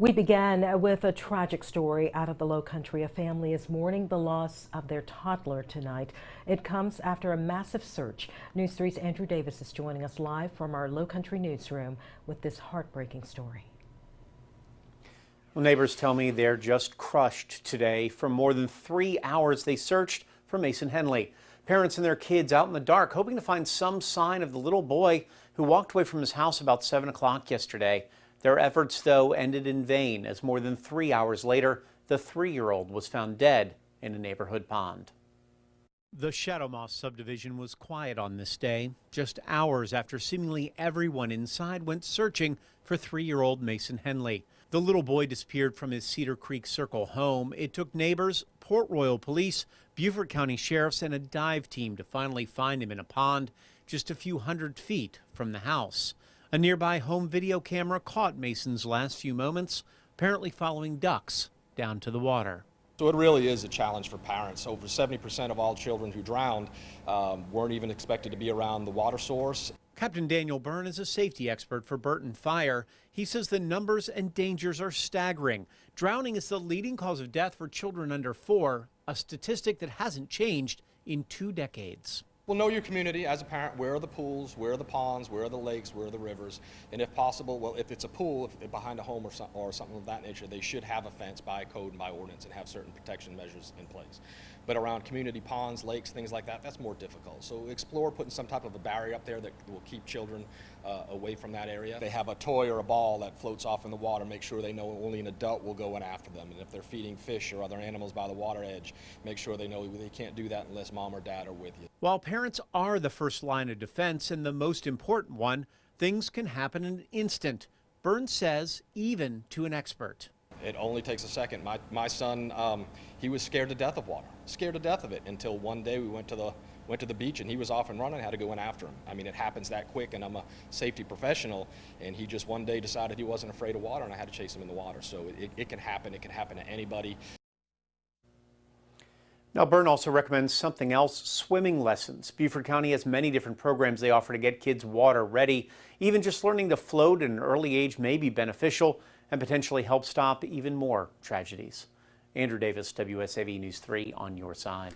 We began with a tragic story out of the Low Country. A family is mourning the loss of their toddler tonight. It comes after a massive search. News 3's Andrew Davis is joining us live from our Low Country newsroom with this heartbreaking story. Well, neighbors tell me they're just crushed today. For more than 3 hours, they searched for Mason Henley. Parents and their kids out in the dark, hoping to find some sign of the little boy who walked away from his house about 7 o'clock yesterday. Their efforts, though, ended in vain, as more than 3 hours later, the 3-year-old was found dead in a neighborhood pond. The Shadow Moss subdivision was quiet on this day, just hours after seemingly everyone inside went searching for 3-year-old Mason Henley. The little boy disappeared from his Cedar Creek Circle home. It took neighbors, Port Royal Police, Beaufort County Sheriffs, and a dive team to finally find him in a pond just a few hundred feet from the house. A nearby home video camera caught Mason's last few moments, apparently following ducks down to the water. So it really is a challenge for parents. Over 70% of all children who drowned weren't even expected to be around the water source. Captain Daniel Byrne is a safety expert for Burton Fire. He says the numbers and dangers are staggering. Drowning is the leading cause of death for children under 4, a statistic that hasn't changed in 2 decades. Well, know your community as a parent. Where are the pools? Where are the ponds? Where are the lakes? Where are the rivers? And if possible, well, if it's a pool, if behind a home or something of that nature, they should have a fence by code and by ordinance and have certain protection measures in place. But around community ponds, lakes, things like that, that's more difficult. So explore putting some type of a barrier up there that will keep children away from that area. They have a toy or a ball that floats off in the water. Make sure they know only an adult will go in after them. And if they're feeding fish or other animals by the water edge, make sure they know they can't do that unless mom or dad are with you. While parents are the first line of defense and the most important one, things can happen in an instant. Burns says, even to an expert. It only takes a second. My son, he was scared to death of water, scared to death of it, until one day we went to the beach and he was off and running. I had to go in after him. I mean, it happens that quick, and I'm a safety professional, and he just one day decided he wasn't afraid of water, and I had to chase him in the water. So it can happen. It can happen to anybody. Now, Byrne also recommends something else, swimming lessons. Beaufort County has many different programs they offer to get kids water ready. Even just learning to float at an early age may be beneficial and potentially help stop even more tragedies. Andrew Davis, WSAV News 3 on your side.